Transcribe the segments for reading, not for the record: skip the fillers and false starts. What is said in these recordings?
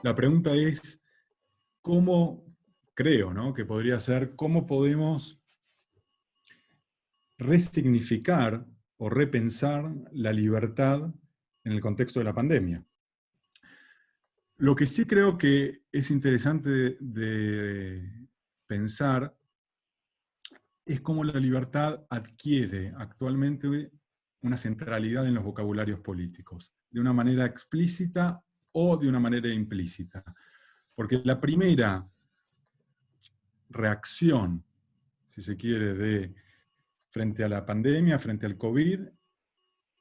La pregunta es, ¿cómo creo, ¿no?, que podría ser, cómo podemos resignificar o repensar la libertad en el contexto de la pandemia? Lo que sí creo que es interesante de pensar es cómo la libertad adquiere actualmente una centralidad en los vocabularios políticos, de una manera explícita o de una manera implícita. Porque la primera reacción, si se quiere, frente a la pandemia, frente al COVID,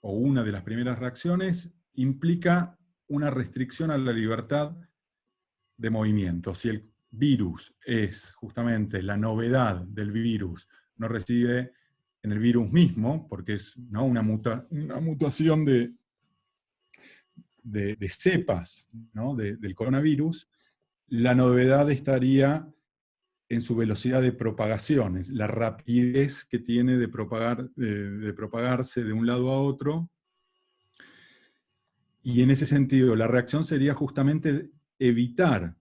o una de las primeras reacciones, implica una restricción a la libertad de movimiento. Si el virus es justamente la novedad del virus, no reside en el virus mismo, porque es, ¿no?, una mutación de cepas, ¿no?, del coronavirus, la novedad estaría en su velocidad de propagación, la rapidez que tiene de propagarse de un lado a otro. Y en ese sentido, la reacción sería justamente evitar,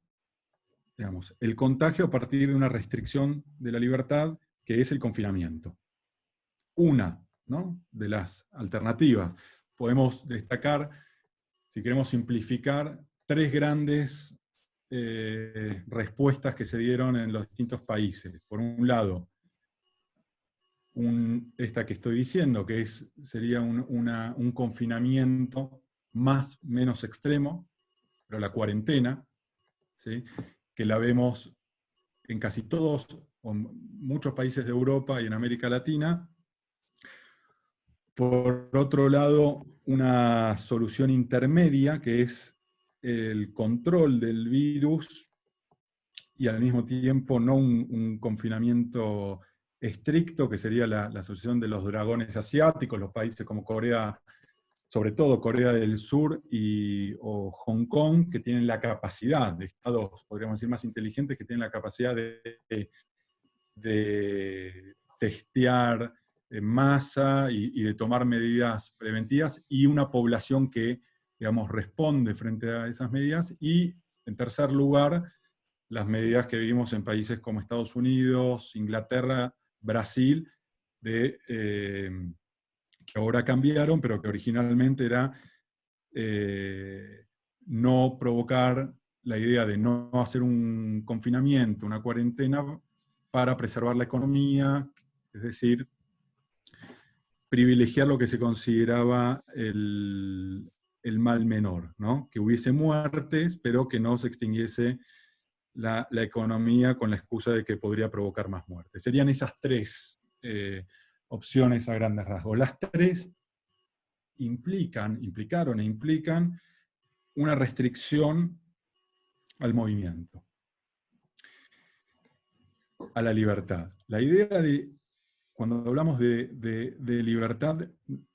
digamos, el contagio a partir de una restricción de la libertad, que es el confinamiento. Una, ¿no?, de las alternativas. Podemos destacar, si queremos simplificar, tres grandes respuestas que se dieron en los distintos países. Por un lado, esta que estoy diciendo, que sería un confinamiento menos extremo, pero la cuarentena, ¿sí?, que la vemos en casi todos, o muchos países de Europa y en América Latina. Por otro lado, una solución intermedia, que es el control del virus y al mismo tiempo no un confinamiento estricto, que sería la solución de los dragones asiáticos, los países como Corea, sobre todo Corea del Sur o Hong Kong, que tienen la capacidad, de estados, podríamos decir, más inteligentes, que tienen la capacidad de testear en masa y de tomar medidas preventivas, y una población que, digamos, responde frente a esas medidas. Y, en tercer lugar, las medidas que vimos en países como Estados Unidos, Inglaterra, Brasil, que ahora cambiaron, pero que originalmente era no provocar la idea de no hacer un confinamiento, una cuarentena, para preservar la economía, es decir, privilegiar lo que se consideraba el mal menor, ¿no?, que hubiese muertes, pero que no se extinguiese la economía con la excusa de que podría provocar más muertes. Serían esas tres opciones a grandes rasgos. Las tres implicaron e implican una restricción al movimiento, a la libertad. La idea de, cuando hablamos de libertad,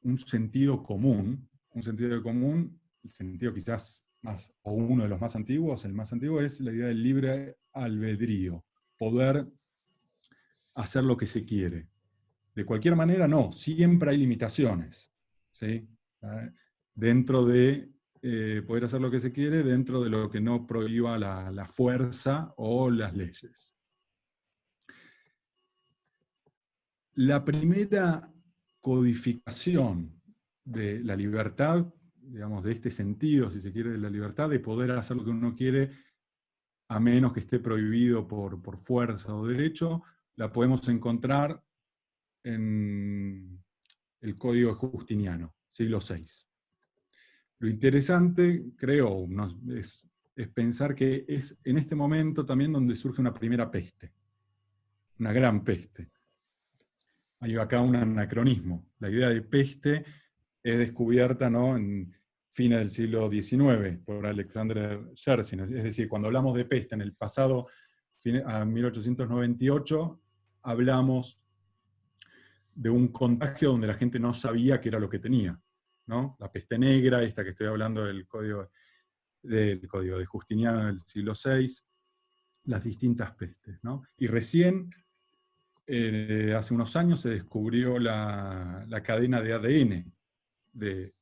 un sentido común, el sentido quizás más, o uno de los más antiguos, el más antiguo, es la idea del libre albedrío, poder hacer lo que se quiere. De cualquier manera, no, siempre hay limitaciones, ¿sí?, dentro de poder hacer lo que se quiere, dentro de lo que no prohíba la fuerza o las leyes. La primera codificación de la libertad, digamos, de este sentido, si se quiere, de la libertad, de poder hacer lo que uno quiere, a menos que esté prohibido por fuerza o derecho, la podemos encontrar en el Código Justiniano, siglo VI. Lo interesante, creo, es pensar que es en este momento también donde surge una primera peste, una gran peste. Hay acá un anacronismo. La idea de peste es descubierta, ¿no?, en fines del siglo XIX por Alexander Yersin. Es decir, cuando hablamos de peste en el pasado, a 1898, hablamos de un contagio donde la gente no sabía qué era lo que tenía, ¿no? La peste negra, esta que estoy hablando del código de Justiniano del siglo VI, las distintas pestes, ¿no? Y recién, hace unos años, se descubrió la cadena de ADN de,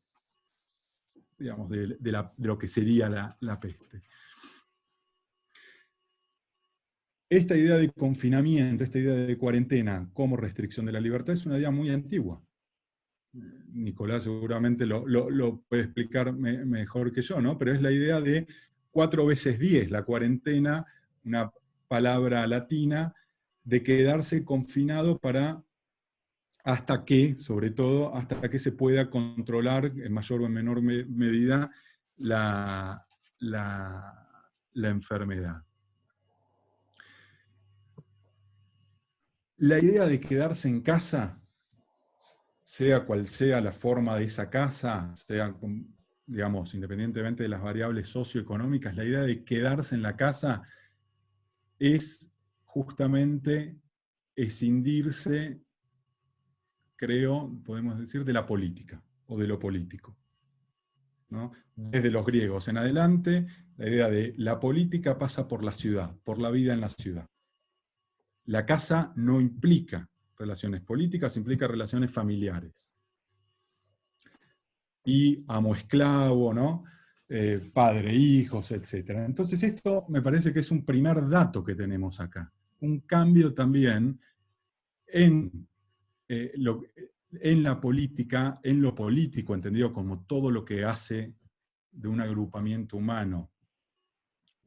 digamos, de lo que sería la peste. Esta idea de confinamiento, esta idea de cuarentena como restricción de la libertad es una idea muy antigua. Nicolás seguramente lo puede explicar mejor que yo, ¿no? Pero es la idea de 4 veces 10, la cuarentena, una palabra latina, de quedarse confinado hasta que, sobre todo, hasta que se pueda controlar en mayor o en menor medida la, la enfermedad. La idea de quedarse en casa, sea cual sea la forma de esa casa, sea, digamos, independientemente de las variables socioeconómicas, la idea de quedarse en la casa es justamente escindirse, creo, podemos decir, de la política o de lo político, ¿no? Desde los griegos en adelante, la idea de la política pasa por la ciudad, por la vida en la ciudad. La casa no implica relaciones políticas, implica relaciones familiares. Y amo-esclavo, ¿no? Padre-hijos, etc. Entonces esto me parece que es un primer dato que tenemos acá. Un cambio también en, en la política, en lo político, entendido como todo lo que hace de un agrupamiento humano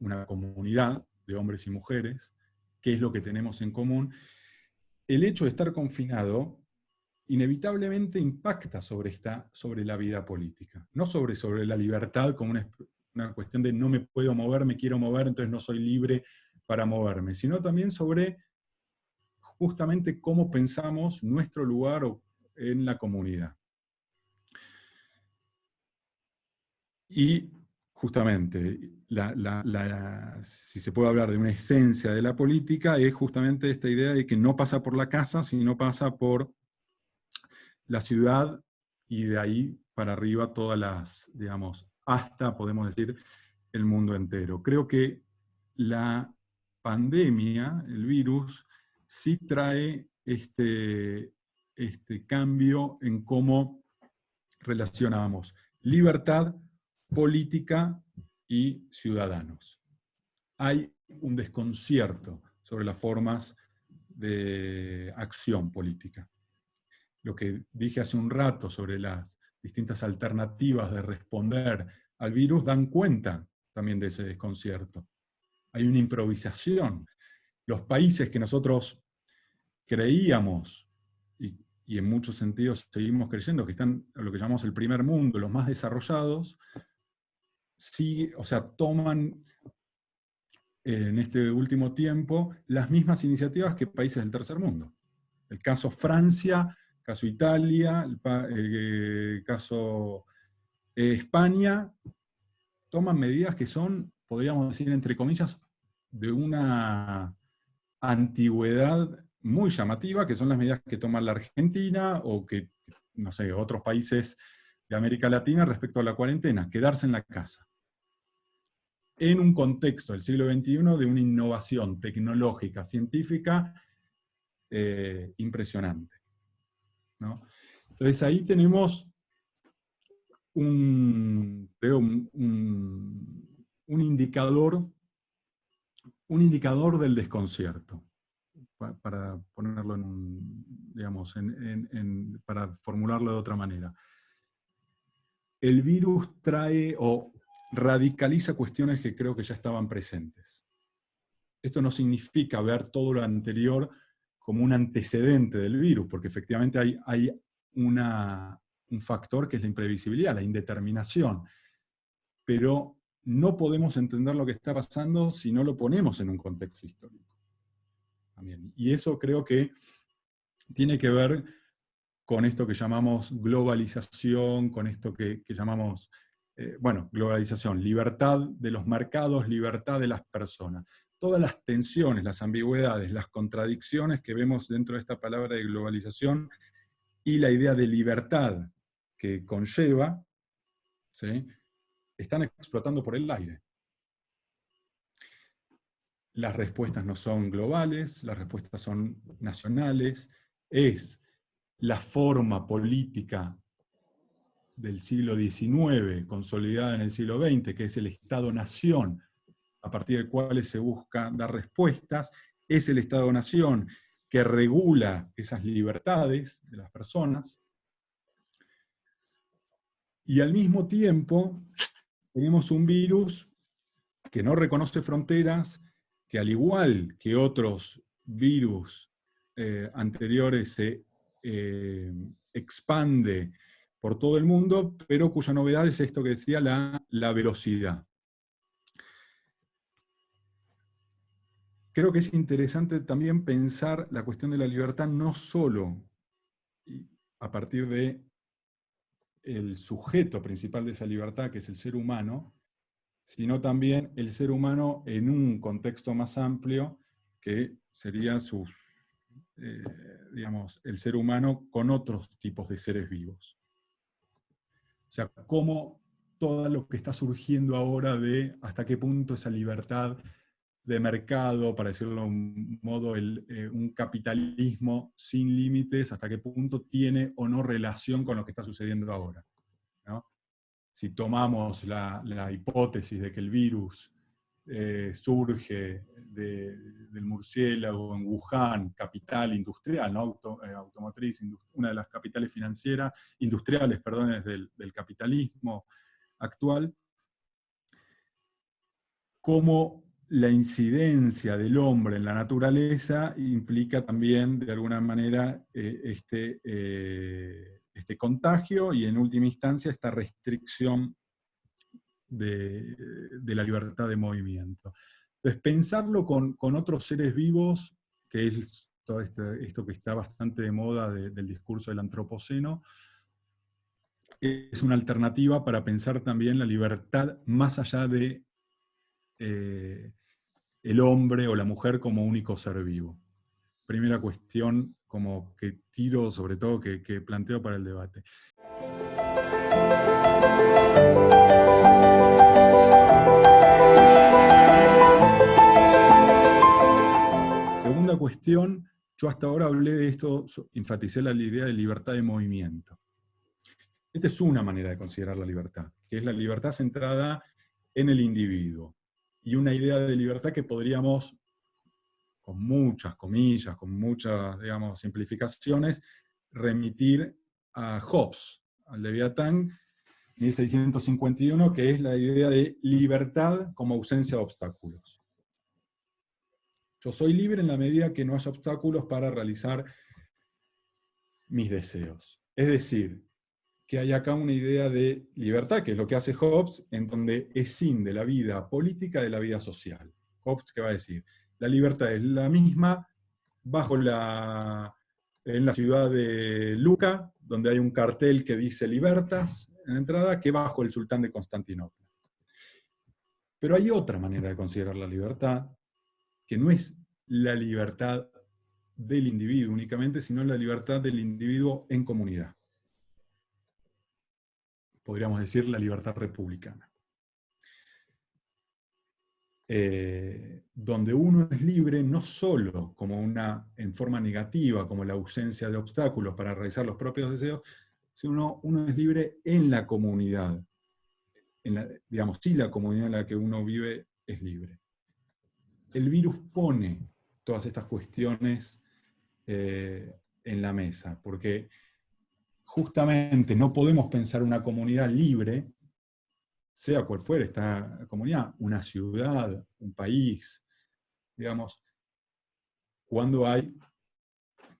una comunidad de hombres y mujeres, qué es lo que tenemos en común. El hecho de estar confinado inevitablemente impacta sobre la vida política, no sobre la libertad como una cuestión de no me puedo mover, me quiero mover, entonces no soy libre para moverme, sino también sobre justamente cómo pensamos nuestro lugar en la comunidad. Y justamente, si se puede hablar de una esencia de la política, es justamente esta idea de que no pasa por la casa, sino pasa por la ciudad y de ahí para arriba todas las, digamos, hasta, podemos decir, el mundo entero. Creo que la pandemia, el virus, sí trae este cambio en cómo relacionamos libertad, política y ciudadanos. Hay un desconcierto sobre las formas de acción política. Lo que dije hace un rato sobre las distintas alternativas de responder al virus dan cuenta también de ese desconcierto. Hay una improvisación. Los países que nosotros creíamos, y en muchos sentidos seguimos creyendo, que están en lo que llamamos el primer mundo, los más desarrollados, sí, o sea, toman en este último tiempo las mismas iniciativas que países del tercer mundo. El caso Francia, el caso Italia, el caso España, toman medidas que son, podríamos decir, entre comillas, de una antigüedad muy llamativa, que son las medidas que toma la Argentina o que, no sé, otros países de América Latina respecto a la cuarentena, quedarse en la casa. En un contexto del siglo XXI de una innovación tecnológica, científica, impresionante, ¿no? Entonces ahí tenemos un indicador del desconcierto, para ponerlo digamos, para formularlo de otra manera. El virus trae o radicaliza cuestiones que creo que ya estaban presentes. Esto no significa ver todo lo anterior como un antecedente del virus, porque efectivamente hay un factor que es la imprevisibilidad, la indeterminación. Pero no podemos entender lo que está pasando si no lo ponemos en un contexto histórico. También. Y eso creo que tiene que ver con esto que llamamos globalización, con esto que llamamos, globalización, libertad de los mercados, libertad de las personas. Todas las tensiones, las ambigüedades, las contradicciones que vemos dentro de esta palabra de globalización y la idea de libertad que conlleva, ¿sí?, están explotando por el aire. Las respuestas no son globales, las respuestas son nacionales, es la forma política del siglo XIX, consolidada en el siglo XX, que es el Estado-Nación, a partir del cual se busca dar respuestas, es el Estado-Nación que regula esas libertades de las personas, y al mismo tiempo tenemos un virus que no reconoce fronteras, que al igual que otros virus anteriores se expande por todo el mundo, pero cuya novedad es esto que decía, la velocidad. Creo que es interesante también pensar la cuestión de la libertad no solo a partir de el sujeto principal de esa libertad, que es el ser humano, sino también el ser humano en un contexto más amplio, que sería digamos, el ser humano con otros tipos de seres vivos. O sea, cómo todo lo que está surgiendo ahora de hasta qué punto esa libertad de mercado, para decirlo de un modo, un capitalismo sin límites, hasta qué punto tiene o no relación con lo que está sucediendo ahora, ¿no? Si tomamos la hipótesis de que el virus surge del murciélago en Wuhan, capital industrial, ¿no? Automotriz, una de las capitales financieras, industriales, perdón, del capitalismo actual, cómo la incidencia del hombre en la naturaleza implica también, de alguna manera, este contagio y, en última instancia, esta restricción de la libertad de movimiento. Entonces, pensarlo con otros seres vivos, que es todo esto que está bastante de moda del discurso del antropoceno, es una alternativa para pensar también la libertad más allá de el hombre o la mujer como único ser vivo. Primera cuestión como que tiro, sobre todo, que planteo para el debate. Segunda cuestión, yo hasta ahora hablé de esto, enfaticé la idea de libertad de movimiento. Esta es una manera de considerar la libertad, que es la libertad centrada en el individuo. Y una idea de libertad que podríamos, con muchas comillas, con muchas, digamos, simplificaciones, remitir a Hobbes, al Leviatán, 1651, que es la idea de libertad como ausencia de obstáculos. Yo soy libre en la medida que no haya obstáculos para realizar mis deseos. Es decir, que hay acá una idea de libertad, que es lo que hace Hobbes, en donde escinde la vida política de la vida social. Hobbes, ¿qué va a decir? La libertad es la misma en la ciudad de Lucca, donde hay un cartel que dice libertas en la entrada, que bajo el sultán de Constantinopla. Pero hay otra manera de considerar la libertad, que no es la libertad del individuo únicamente, sino la libertad del individuo en comunidad. Podríamos decir la libertad republicana. Donde uno es libre no solo como en forma negativa, como la ausencia de obstáculos para realizar los propios deseos, sino uno es libre en la comunidad. Digamos, sí, la comunidad en la que uno vive es libre. El virus pone todas estas cuestiones en la mesa, porque justamente no podemos pensar una comunidad libre, sea cual fuera esta comunidad, una ciudad, un país, digamos, cuando hay,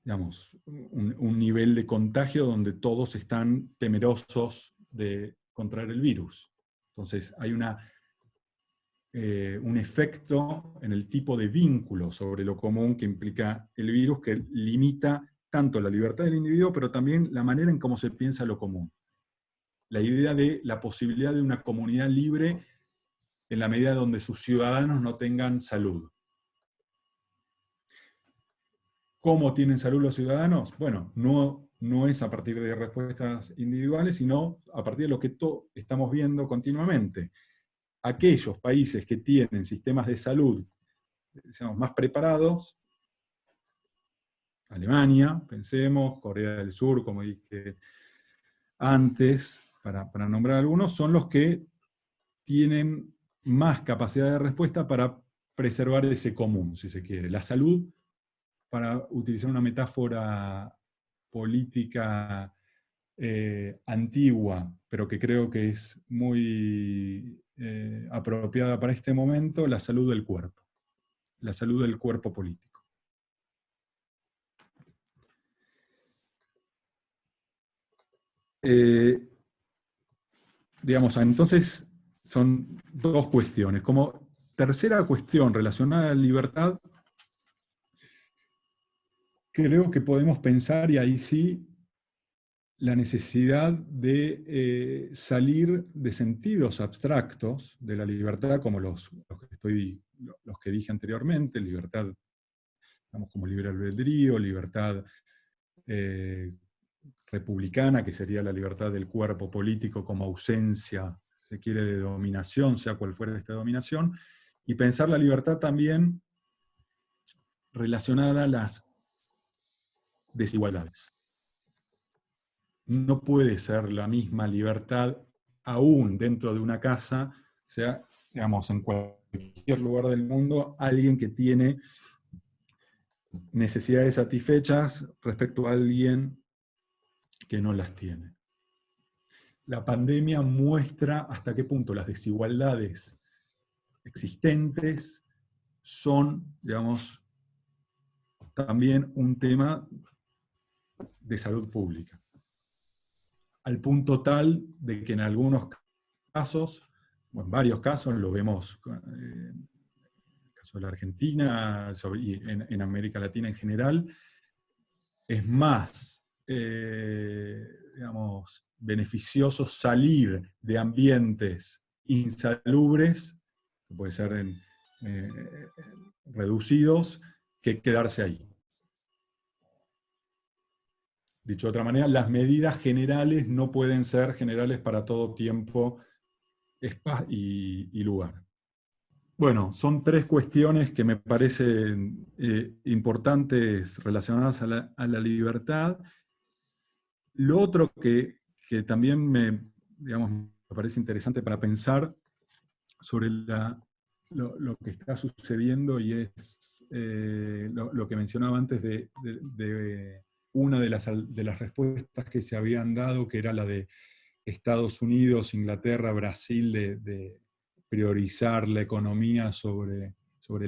digamos, un nivel de contagio donde todos están temerosos de contraer el virus. Entonces hay un efecto en el tipo de vínculo sobre lo común que implica el virus, que limita tanto la libertad del individuo, pero también la manera en cómo se piensa lo común. La idea de la posibilidad de una comunidad libre en la medida donde sus ciudadanos no tengan salud. ¿Cómo tienen salud los ciudadanos? Bueno, no no es a partir de respuestas individuales, sino a partir de lo que estamos viendo continuamente. Aquellos países que tienen sistemas de salud, digamos, más preparados, Alemania, pensemos, Corea del Sur, como dije antes, para nombrar algunos, son los que tienen más capacidad de respuesta para preservar ese común, si se quiere. La salud, para utilizar una metáfora política antigua, pero que creo que es muy apropiada para este momento, la salud del cuerpo político. Digamos, entonces son dos cuestiones. Como tercera cuestión relacionada a la libertad, creo que podemos pensar, y ahí sí, la necesidad de salir de sentidos abstractos de la libertad, como los que dije anteriormente, libertad, digamos, como libre albedrío, libertad republicana, que sería la libertad del cuerpo político como ausencia, se quiere, de dominación, sea cual fuera esta dominación, y pensar la libertad también relacionada a las desigualdades. No puede ser la misma libertad aún dentro de una casa, sea, digamos, en cualquier lugar del mundo, alguien que tiene necesidades satisfechas respecto a alguien que no las tiene. La pandemia muestra hasta qué punto las desigualdades existentes son, digamos, también un tema de salud pública. Al punto tal de que en algunos casos, o en varios casos, lo vemos en el caso de la Argentina y en América Latina en general, es más, digamos, beneficioso salir de ambientes insalubres, que puede ser eh, reducidos, que quedarse ahí. Dicho de otra manera, las medidas generales no pueden ser generales para todo tiempo y lugar. Bueno, son tres cuestiones que me parecen importantes relacionadas a la libertad. Lo otro que también digamos, me parece interesante para pensar sobre lo que está sucediendo, y es lo que mencionaba antes de una de las respuestas que se habían dado, que era la de Estados Unidos, Inglaterra, Brasil, de priorizar la economía sobre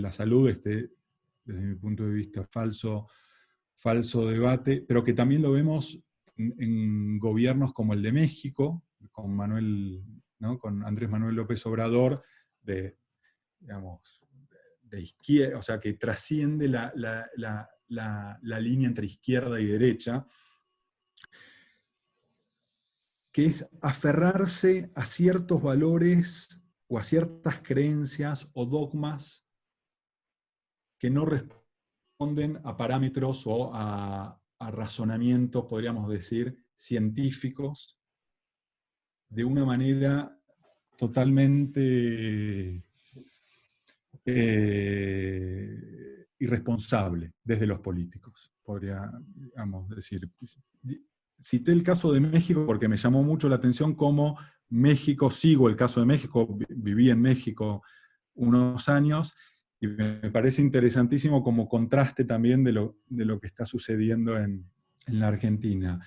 la salud, desde mi punto de vista, falso debate, pero que también lo vemos en gobiernos como el de México, con Andrés Manuel López Obrador, digamos, de izquierda, o sea, que trasciende la línea entre izquierda y derecha, que es aferrarse a ciertos valores o a ciertas creencias o dogmas que no responden a parámetros o a razonamientos, podríamos decir, científicos, de una manera totalmente irresponsable desde los políticos, podríamos decir. Cité el caso de México porque me llamó mucho la atención cómo México, sigo el caso de México, viví en México unos años, y me parece interesantísimo como contraste también de lo que está sucediendo en la Argentina.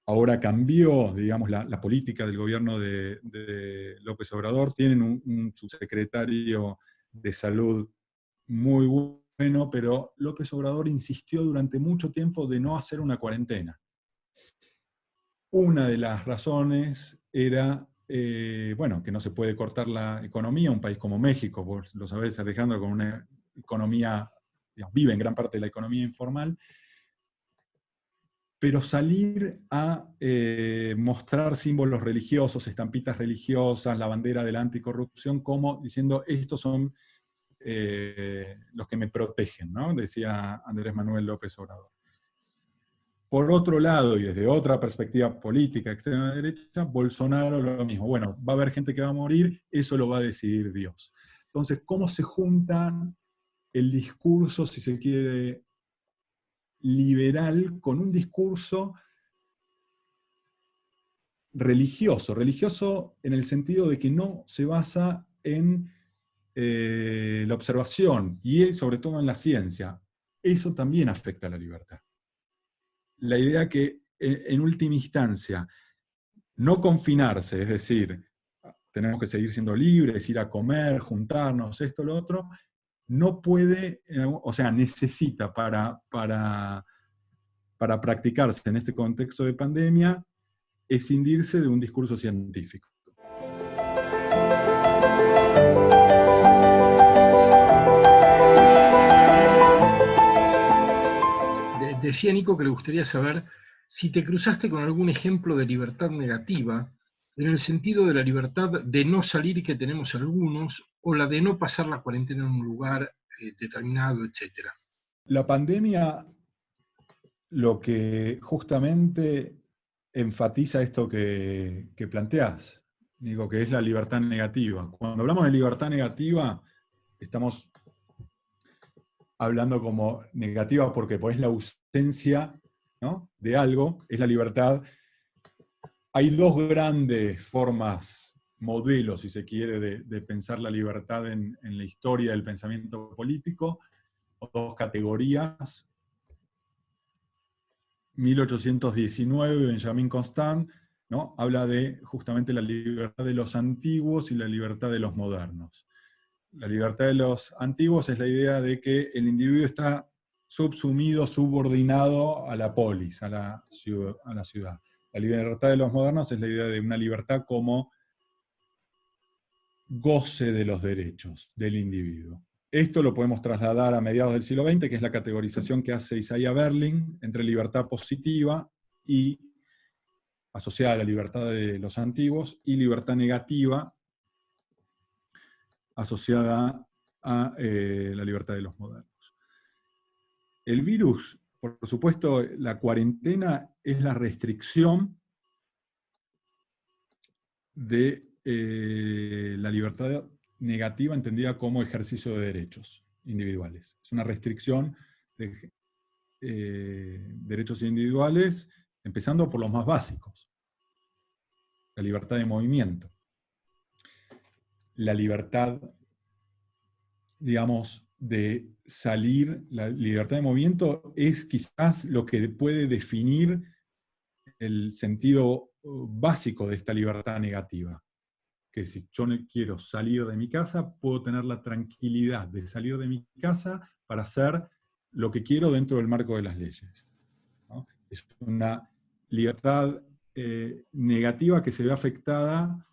Ahora cambió, digamos, la política del gobierno de López Obrador. Tienen un subsecretario de salud muy bueno, pero López Obrador insistió durante mucho tiempo de no hacer una cuarentena. Una de las razones era, bueno, que no se puede cortar la economía. Un país como México, vos lo sabés, Alejandro, con una economía, digamos, vive en gran parte de la economía informal, pero salir a mostrar símbolos religiosos, estampitas religiosas, la bandera de la anticorrupción, como diciendo, estos son los que me protegen, ¿no? Decía Andrés Manuel López Obrador. por otro lado, y desde otra perspectiva política extrema derecha, Bolsonaro lo mismo. Bueno, va a haber gente que va a morir, eso lo va a decidir Dios. Entonces, ¿cómo se juntan el discurso, si se quiere, liberal con un discurso religioso? Religioso en el sentido de que no se basa en la observación y sobre todo en la ciencia. Eso también afecta a la libertad. La idea que en última instancia no confinarse, es decir, tenemos que seguir siendo libres, ir a comer, juntarnos, esto, lo otro, no puede, o sea, necesita para practicarse en este contexto de pandemia, escindirse de un discurso científico. Decía Nico que le gustaría saber si te cruzaste con algún ejemplo de libertad negativa, en el sentido de la libertad de no salir que tenemos algunos, o la de no pasar la cuarentena en un lugar determinado, etc. La pandemia lo que justamente enfatiza esto que planteás, digo, que es la libertad negativa. Cuando hablamos de libertad negativa, estamos hablando como negativa porque es la ausencia, ¿no?, de algo, es la libertad. Hay dos grandes formas, modelos, si se quiere, de pensar la libertad en la historia del pensamiento político, o dos categorías. 1819, Benjamin Constant, ¿no?, habla de justamente la libertad de los antiguos y la libertad de los modernos. La libertad de los antiguos es la idea de que el individuo está subsumido, subordinado a la polis, a la ciudad. La libertad de los modernos es la idea de una libertad como goce de los derechos del individuo. Esto lo podemos trasladar a mediados del siglo XX, que es la categorización que hace Isaiah Berlin entre libertad positiva y asociada a la libertad de los antiguos, y libertad negativa asociada a la libertad de los modernos. El virus, por supuesto, la cuarentena es la restricción de la libertad negativa entendida como ejercicio de derechos individuales. Es una restricción de derechos individuales, empezando por los más básicos. La libertad de movimiento. La libertad, digamos, de salir, la libertad de movimiento es quizás lo que puede definir el sentido básico de esta libertad negativa. Que si yo no quiero salir de mi casa, puedo tener la tranquilidad de salir de mi casa para hacer lo que quiero dentro del marco de las leyes, ¿no? Es una libertad negativa que se ve afectada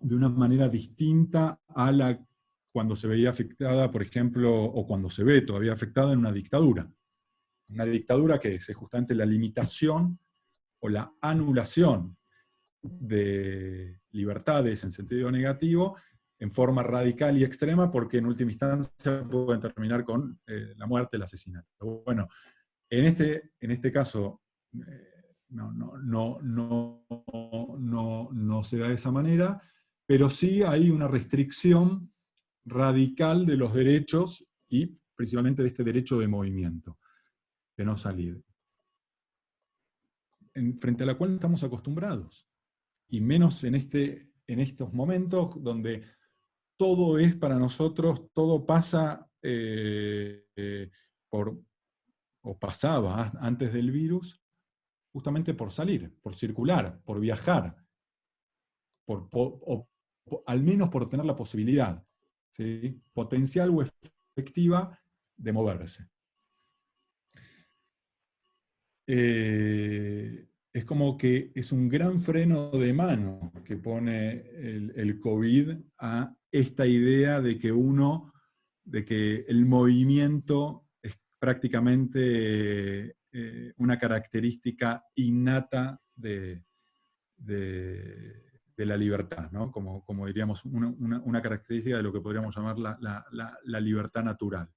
de una manera distinta a la cuando se veía afectada, por ejemplo, o cuando se ve todavía afectada en una dictadura. Una dictadura que es justamente la limitación o la anulación de libertades en sentido negativo en forma radical y extrema, porque en última instancia pueden terminar con la muerte, el asesinato. Bueno, en este caso no se da de esa manera, pero sí hay una restricción radical de los derechos y principalmente de este derecho de movimiento, de no salir, frente a la cual no estamos acostumbrados. Y menos en estos momentos donde todo es para nosotros, todo pasa o pasaba antes del virus, justamente por salir, por circular, por viajar, al menos por tener la posibilidad, ¿sí?, potencial o efectiva de moverse. Es como que es un gran freno de mano que pone el COVID a esta idea de que el movimiento es prácticamente una característica innata de la libertad, ¿no? Como diríamos, una característica de lo que podríamos llamar la libertad natural.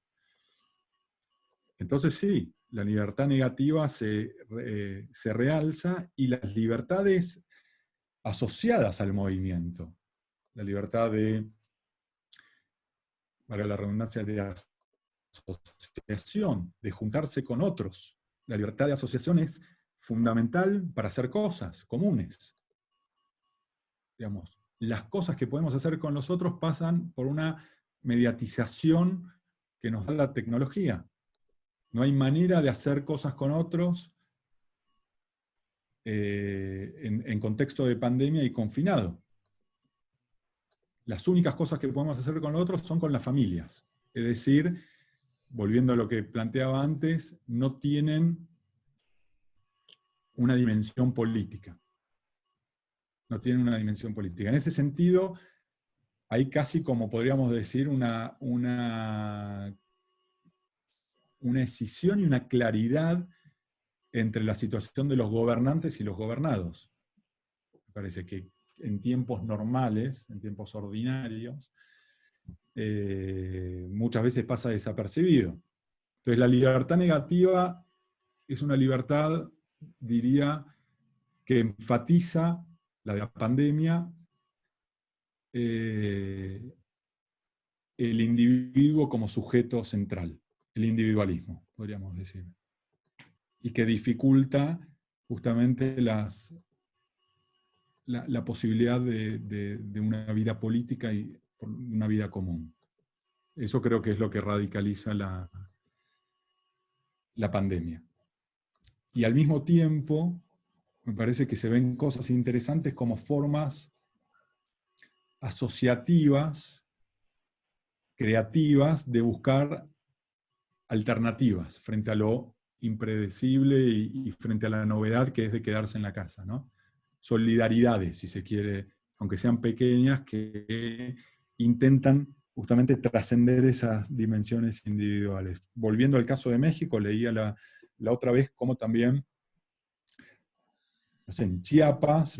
Entonces sí, la libertad negativa se realza y las libertades asociadas al movimiento, la libertad de, valga la redundancia, de asociación, de juntarse con otros. La libertad de asociación es fundamental para hacer cosas comunes. Digamos, las cosas que podemos hacer con los otros pasan por una mediatización que nos da la tecnología. No hay manera de hacer cosas con otros en contexto de pandemia y confinado. Las únicas cosas que podemos hacer con los otros son con las familias. Es decir, volviendo a lo que planteaba antes, no tienen una dimensión política. No tienen una dimensión política. En ese sentido, hay casi como podríamos decir una escisión y una claridad entre la situación de los gobernantes y los gobernados. Me parece que en tiempos normales, en tiempos ordinarios, muchas veces pasa desapercibido. Entonces la libertad negativa es una libertad, diría, que enfatiza la de la pandemia, el individuo como sujeto central, el individualismo, podríamos decir, y que dificulta justamente la posibilidad de una vida política y una vida común. Eso creo que es lo que radicaliza la pandemia. Y al mismo tiempo, me parece que se ven cosas interesantes como formas asociativas, creativas, de buscar alternativas frente a lo impredecible y frente a la novedad que es de quedarse en la casa, ¿no? Solidaridades, si se quiere, aunque sean pequeñas, que intentan justamente trascender esas dimensiones individuales. Volviendo al caso de México, leía la otra vez cómo también, no sé, en Chiapas,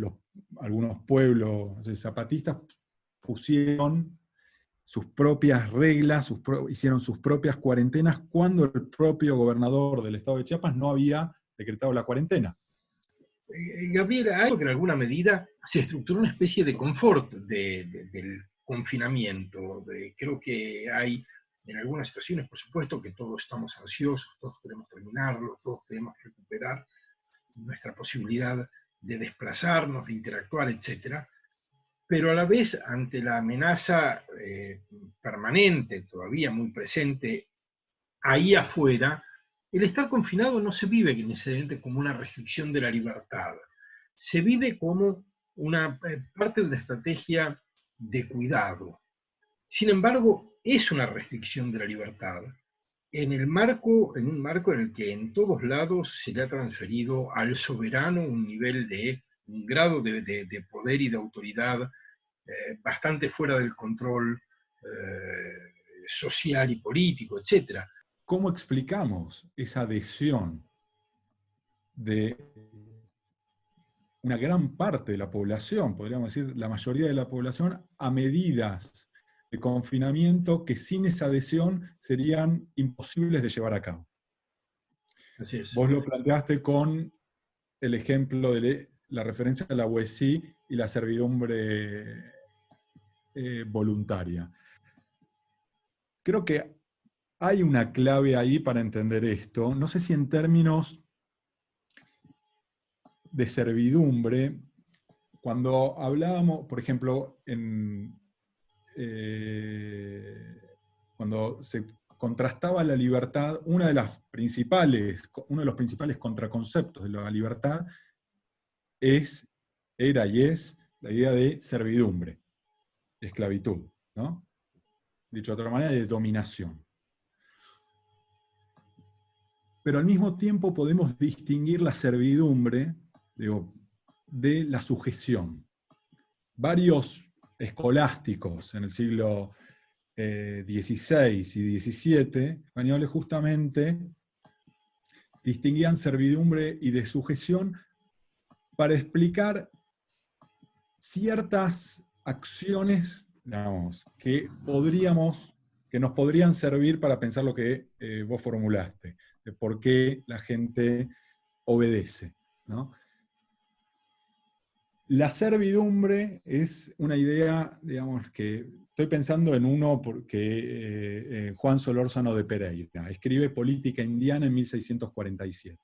algunos pueblos, no sé, zapatistas pusieron sus propias reglas, hicieron sus propias cuarentenas cuando el propio gobernador del estado de Chiapas no había decretado la cuarentena. Gabriel, hay que en alguna medida se estructuró una especie de confort del confinamiento. Creo que hay en algunas situaciones, por supuesto, que todos estamos ansiosos, todos queremos terminarlo, todos queremos recuperar nuestra posibilidad de desplazarnos, de interactuar, etc. Pero a la vez, ante la amenaza permanente, todavía muy presente ahí afuera, el estar confinado no se vive necesariamente como una restricción de la libertad, se vive como una parte de una estrategia de cuidado. Sin embargo, es una restricción de la libertad en un marco en el que en todos lados se le ha transferido al soberano un grado de poder y de autoridad bastante fuera del control social y político, etc. ¿Cómo explicamos esa adhesión de una gran parte de la población, podríamos decir la mayoría de la población, a medidas de confinamiento que sin esa adhesión serían imposibles de llevar a cabo? Así es. Vos lo planteaste con el ejemplo de la referencia a la UESI y la servidumbre voluntaria. Creo que hay una clave ahí para entender esto. No sé si en términos de servidumbre, cuando hablábamos, por ejemplo, cuando se contrastaba la libertad, uno de los principales contraconceptos de la libertad era y es la idea de servidumbre, de esclavitud, ¿no? Dicho de otra manera, de dominación. Pero al mismo tiempo podemos distinguir la servidumbre, de la sujeción. Varios escolásticos en el siglo XVI y XVII españoles justamente distinguían servidumbre y de sujeción para explicar ciertas acciones, digamos, que nos podrían servir para pensar lo que vos formulaste. de por qué la gente obedece, ¿no? La servidumbre es una idea, digamos, que estoy pensando en uno porque Juan Solórzano de Pereira escribe Política Indiana en 1647.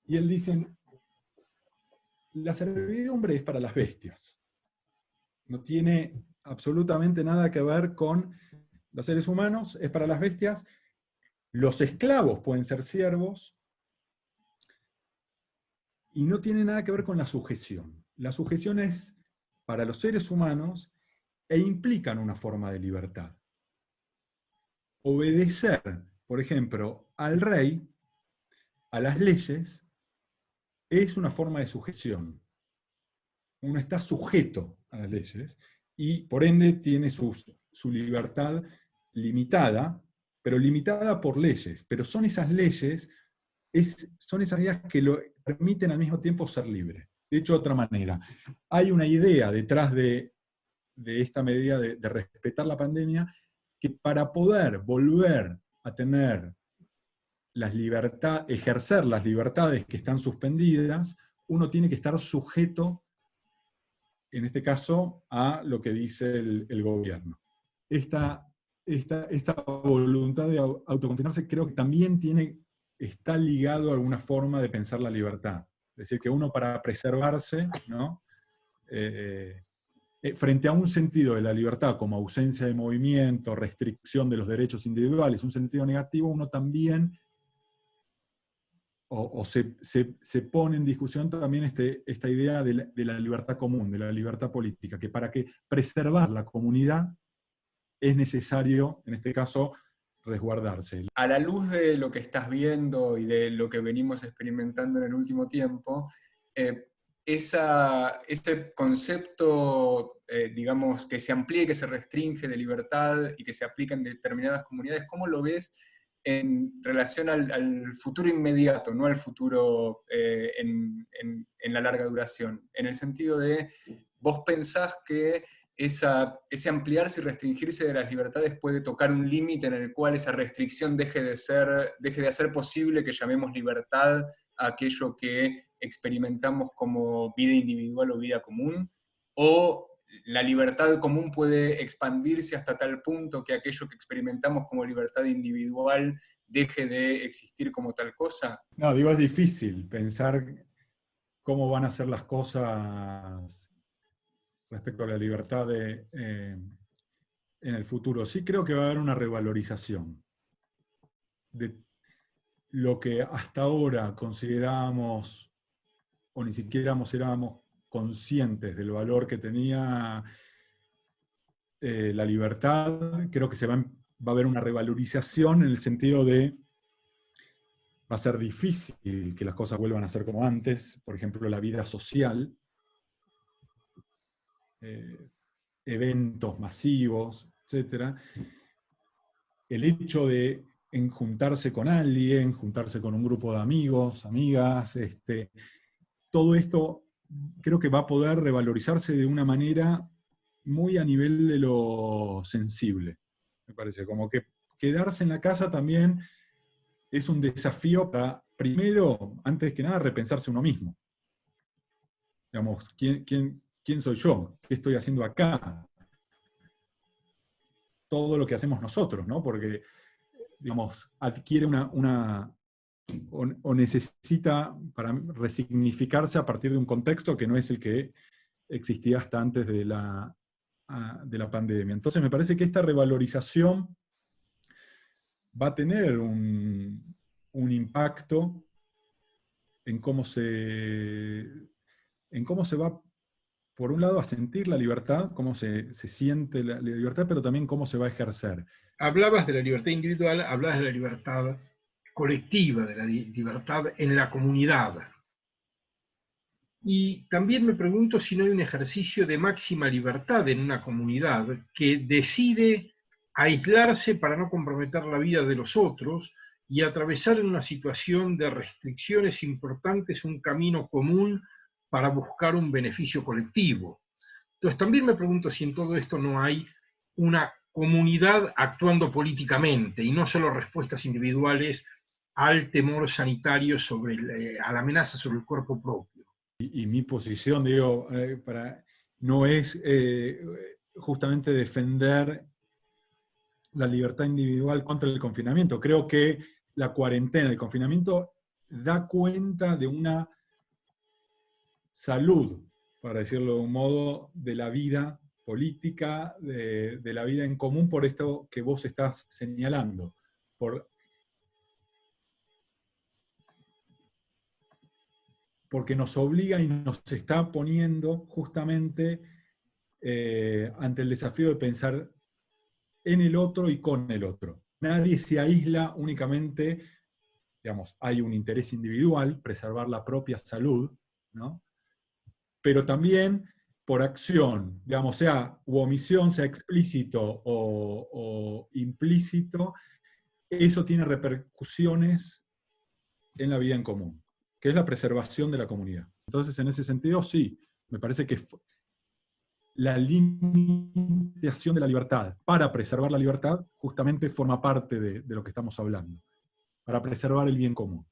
Y él dice, la servidumbre es para las bestias. No tiene absolutamente nada que ver con los seres humanos, es para las bestias. Los esclavos pueden ser siervos y no tiene nada que ver con la sujeción. La sujeción es para los seres humanos e implican una forma de libertad. Obedecer, por ejemplo, al rey, a las leyes, es una forma de sujeción. Uno está sujeto a las leyes y por ende tiene su libertad limitada, pero limitada por leyes. Pero son esas leyes, son esas ideas que lo permiten al mismo tiempo ser libre. De hecho, de otra manera, hay una idea detrás de esta medida de respetar la pandemia, que para poder volver a tener ejercer las libertades que están suspendidas, uno tiene que estar sujeto, en este caso, a lo que dice el gobierno. Esta voluntad de autoconfinarse creo que también está ligado a alguna forma de pensar la libertad. Es decir, que uno para preservarse, ¿no? Frente a un sentido de la libertad como ausencia de movimiento, restricción de los derechos individuales, un sentido negativo, uno también se pone en discusión también esta idea de la libertad común, de la libertad política, que para que preservar la comunidad es necesario, en este caso, resguardarse. A la luz de lo que estás viendo y de lo que venimos experimentando en el último tiempo, ese concepto, digamos, que se amplíe, que se restringe de libertad y que se aplica en determinadas comunidades, ¿cómo lo ves en relación al futuro inmediato, no al futuro en la larga duración? En el sentido de, ¿vos pensás que ese ampliarse y restringirse de las libertades puede tocar un límite en el cual esa restricción deje de hacer posible que llamemos libertad a aquello que experimentamos como vida individual o vida común? ¿O la libertad común puede expandirse hasta tal punto que aquello que experimentamos como libertad individual deje de existir como tal cosa? No, digo, es difícil pensar cómo van a ser las cosas respecto a la libertad en el futuro. Sí creo que va a haber una revalorización de lo que hasta ahora considerábamos, o ni siquiera éramos conscientes del valor que tenía la libertad. Creo que va a haber una revalorización en el sentido de va a ser difícil que las cosas vuelvan a ser como antes, por ejemplo, la vida social, eventos masivos, etc. El hecho de juntarse con alguien, juntarse con un grupo de amigos, amigas, todo esto creo que va a poder revalorizarse de una manera muy a nivel de lo sensible, me parece. Como que quedarse en la casa también es un desafío para, primero, antes que nada, repensarse uno mismo. Digamos, ¿quién soy yo? ¿Qué estoy haciendo acá? Todo lo que hacemos nosotros, ¿no? Porque, digamos, adquiere o necesita para resignificarse a partir de un contexto que no es el que existía hasta antes de la pandemia. Entonces me parece que esta revalorización va a tener un impacto en cómo se va, por un lado, a sentir la libertad, cómo se siente la libertad, pero también cómo se va a ejercer. Hablabas de la libertad individual, hablabas de la libertad colectiva, de la libertad en la comunidad. Y también me pregunto si no hay un ejercicio de máxima libertad en una comunidad que decide aislarse para no comprometer la vida de los otros y atravesar en una situación de restricciones importantes un camino común para buscar un beneficio colectivo. Entonces también me pregunto si en todo esto no hay una comunidad actuando políticamente y no solo respuestas individuales al temor sanitario, a la amenaza sobre el cuerpo propio. Y mi posición, digo, no es justamente defender la libertad individual contra el confinamiento. Creo que la cuarentena, el confinamiento, da cuenta de una salud, para decirlo de un modo, de la vida política, de la vida en común, por esto que vos estás señalando. Porque nos obliga y nos está poniendo justamente ante el desafío de pensar en el otro y con el otro. Nadie se aísla únicamente, digamos, hay un interés individual, preservar la propia salud, ¿no? Pero también por acción, digamos, sea u omisión, sea explícito o implícito, eso tiene repercusiones en la vida en común, que es la preservación de la comunidad. Entonces, en ese sentido, sí, me parece que la limitación de la libertad para preservar la libertad justamente forma parte de lo que estamos hablando, para preservar el bien común.